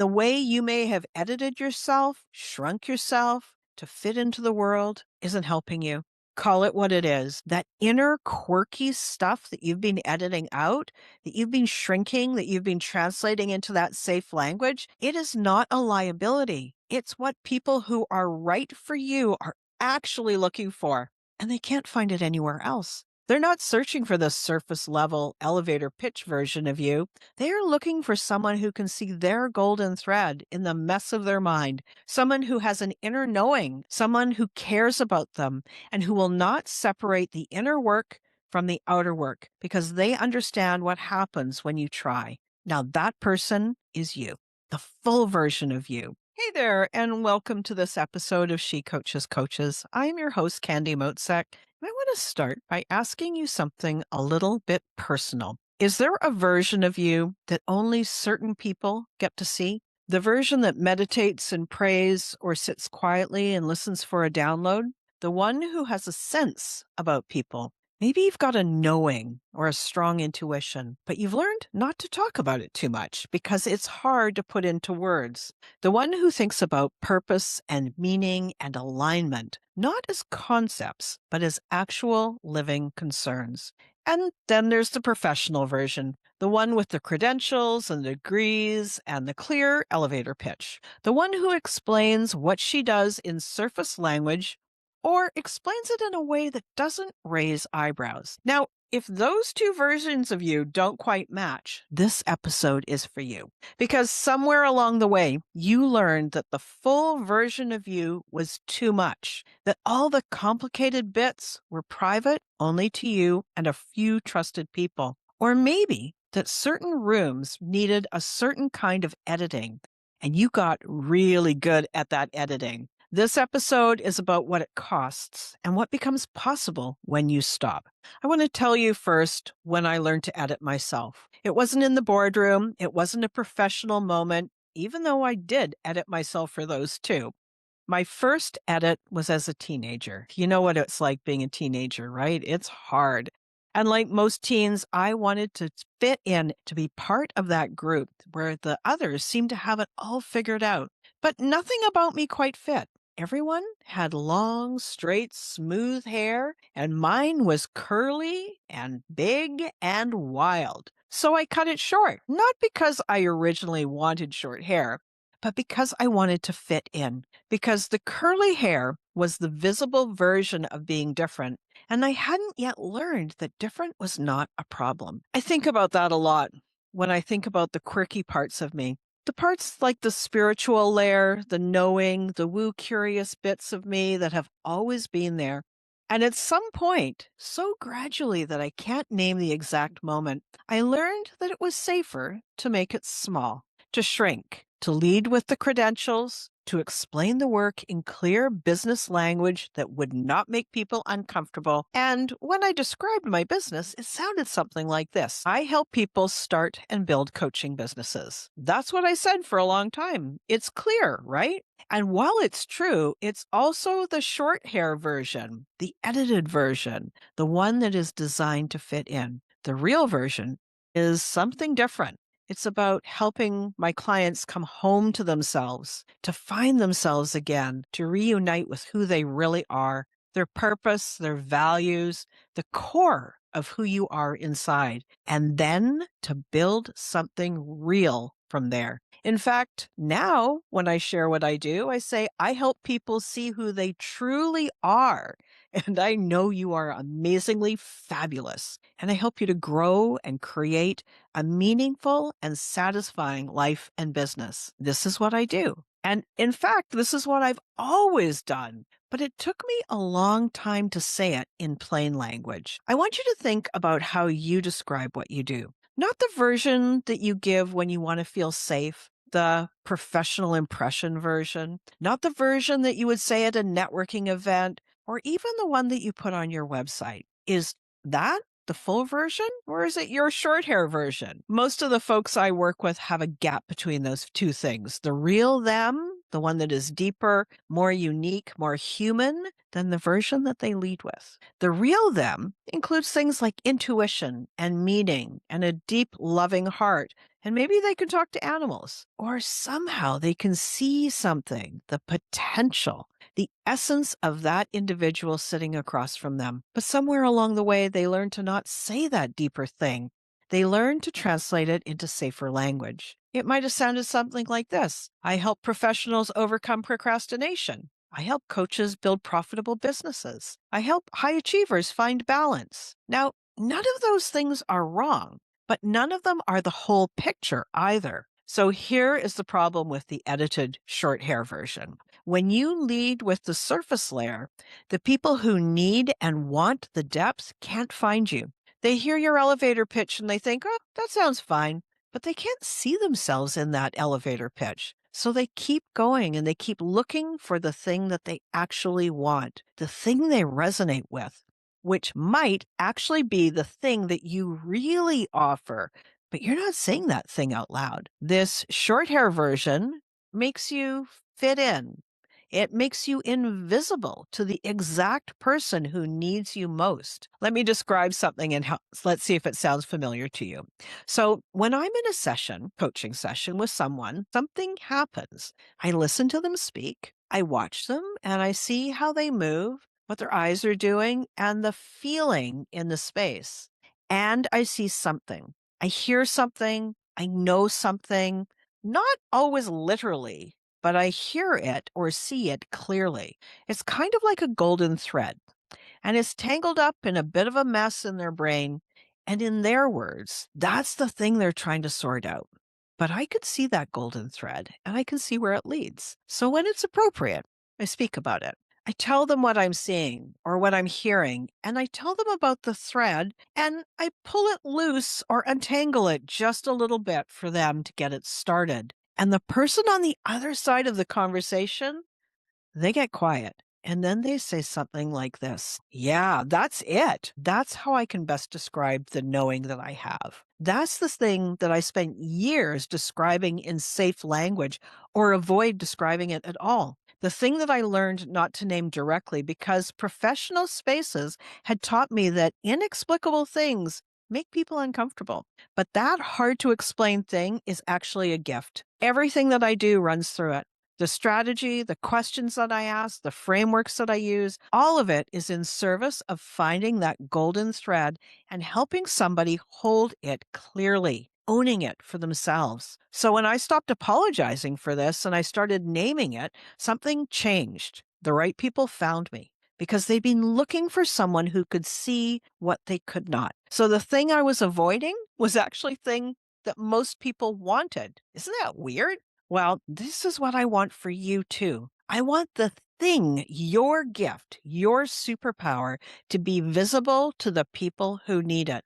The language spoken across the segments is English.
The way you may have edited yourself, shrunk yourself to fit into the world isn't helping you. Call it what it is. That inner quirky stuff that you've been editing out, that you've been shrinking, that you've been translating into that safe language, it is not a liability. It's what people who are right for you are actually looking for, and they can't find it anywhere else. They're not searching for the surface level elevator pitch version of you. They are looking for someone who can see their golden thread in the mess of their mind, someone who has an inner knowing, someone who cares about them, and who will not separate the inner work from the outer work because they understand what happens when you try. Now, that person is you, the full version of you. Hey there, and welcome to this episode of She Coaches Coaches. I'm your host, Candy Motzek. I want to start by asking you something a little bit personal. Is there a version of you that only certain people get to see? The version that meditates and prays or sits quietly and listens for a download? The one who has a sense about people? Maybe you've got a knowing or a strong intuition, but you've learned not to talk about it too much because it's hard to put into words. The one who thinks about purpose and meaning and alignment, not as concepts, but as actual living concerns. And then there's the professional version, the one with the credentials and the degrees and the clear elevator pitch, the one who explains what she does in surface language or explains it in a way that doesn't raise eyebrows. Now, if those two versions of you don't quite match, this episode is for you. Because somewhere along the way, you learned that the full version of you was too much, that all the complicated bits were private only to you and a few trusted people. Or maybe that certain rooms needed a certain kind of editing, and you got really good at that editing. This episode is about what it costs and what becomes possible when you stop. I want to tell you first when I learned to edit myself. It wasn't in the boardroom. It wasn't a professional moment, even though I did edit myself for those too. My first edit was as a teenager. You know what it's like being a teenager, right? It's hard. And like most teens, I wanted to fit in to be part of that group where the others seemed to have it all figured out. But nothing about me quite fit. Everyone had long, straight, smooth hair, and mine was curly and big and wild. So I cut it short, not because I originally wanted short hair, but because I wanted to fit in, because the curly hair was the visible version of being different, and I hadn't yet learned that different was not a problem. I think about that a lot when I think about the quirky parts of me. The parts like the spiritual layer, the knowing, the woo curious bits of me that have always been there. And at some point, so gradually that I can't name the exact moment, I learned that it was safer to make it small, to shrink, to lead with the credentials, to explain the work in clear business language that would not make people uncomfortable. And when I described my business, it sounded something like this. I help people start and build coaching businesses. That's what I said for a long time. It's clear, right? And while it's true, it's also the short hair version, the edited version, the one that is designed to fit in. The real version is something different. It's about helping my clients come home to themselves, to find themselves again, to reunite with who they really are, their purpose, their values, the core of who you are inside, and then to build something real from there. In fact, now when I share what I do, I say I help people see who they truly are. And I know you are amazingly fabulous. And I help you to grow and create a meaningful and satisfying life and business. This is what I do. And in fact, this is what I've always done. But it took me a long time to say it in plain language. I want you to think about how you describe what you do. Not the version that you give when you want to feel safe, the professional impression version, not the version that you would say at a networking event, or even the one that you put on your website. Is that the full version, or is it your short hair version? Most of the folks I work with have a gap between those two things, the real them the one that is deeper, more unique, more human than the version that they lead with. The real them includes things like intuition and meaning and a deep, loving heart. And maybe they can talk to animals, or somehow they can see something, the potential, the essence of that individual sitting across from them. But somewhere along the way, they learn to not say that deeper thing. They learn to translate it into safer language. It might have sounded something like this: I help professionals overcome procrastination. I help coaches build profitable businesses. I help high achievers find balance. Now, none of those things are wrong, but none of them are the whole picture either. So here is the problem with the edited short hair version. When you lead with the surface layer, the people who need and want the depth can't find you. They hear your elevator pitch and they think, oh, that sounds fine, but they can't see themselves in that elevator pitch. So they keep going and they keep looking for the thing that they actually want, the thing they resonate with, which might actually be the thing that you really offer, but you're not saying that thing out loud. This short hair version makes you fit in. It makes you invisible to the exact person who needs you most. Let me describe something and let's see if it sounds familiar to you. So, when I'm in a coaching session with someone, something happens. I listen to them speak, I watch them, and I see how they move, what their eyes are doing, and the feeling in the space. And I see something. I hear something. I know something, not always literally, but I hear it or see it clearly. It's kind of like a golden thread, and it's tangled up in a bit of a mess in their brain. And in their words, that's the thing they're trying to sort out. But I could see that golden thread and I can see where it leads. So when it's appropriate, I speak about it. I tell them what I'm seeing or what I'm hearing, and I tell them about the thread, and I pull it loose or untangle it just a little bit for them to get it started. And the person on the other side of the conversation, they get quiet. And then they say something like this: yeah, that's it. That's how I can best describe the knowing that I have. That's the thing that I spent years describing in safe language or avoid describing it at all. The thing that I learned not to name directly because professional spaces had taught me that inexplicable things make people uncomfortable. But that hard to explain thing is actually a gift. Everything that I do runs through it. The strategy, the questions that I ask, the frameworks that I use, all of it is in service of finding that golden thread and helping somebody hold it clearly, owning it for themselves. So when I stopped apologizing for this and I started naming it, something changed. The right people found me because they'd been looking for someone who could see what they could not. So the thing I was avoiding was actually thing that most people wanted. Isn't that weird? Well, this is what I want for you too. I want the thing, your gift, your superpower, to be visible to the people who need it.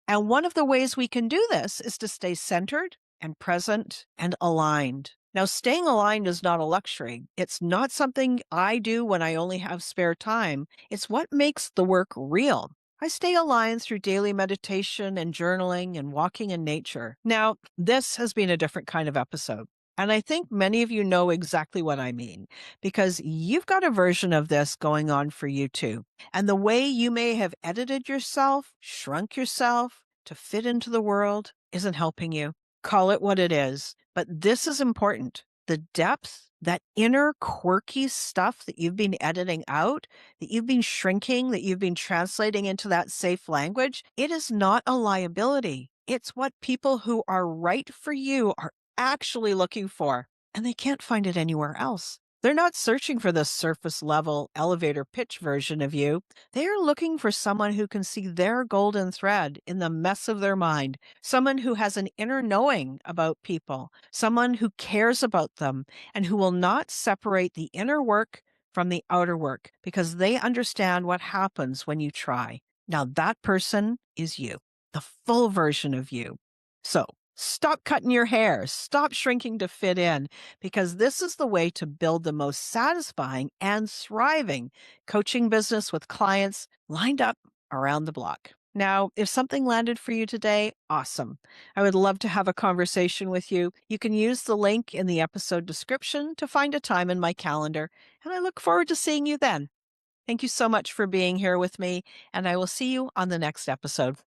And one of the ways we can do this is to stay centered and present and aligned. Now, staying aligned is not a luxury. It's not something I do when I only have spare time. It's what makes the work real. I stay aligned through daily meditation and journaling and walking in nature. Now, this has been a different kind of episode. And I think many of you know exactly what I mean, because you've got a version of this going on for you too. And the way you may have edited yourself, shrunk yourself to fit into the world isn't helping you. Call it what it is. But this is important. The depth, that inner quirky stuff that you've been editing out, that you've been shrinking, that you've been translating into that safe language, it is not a liability. It's what people who are right for you are actually looking for, and they can't find it anywhere else. They're not searching for the surface level elevator pitch version of you. They're looking for someone who can see their golden thread in the mess of their mind, someone who has an inner knowing about people, someone who cares about them, and who will not separate the inner work from the outer work because they understand what happens when you try. Now, that person is you, the full version of you. So, stop cutting your hair. Stop shrinking to fit in, because this is the way to build the most satisfying and thriving coaching business with clients lined up around the block. Now, if something landed for you today, awesome. I would love to have a conversation with you. You can use the link in the episode description to find a time in my calendar, and I look forward to seeing you then. Thank you so much for being here with me, and I will see you on the next episode.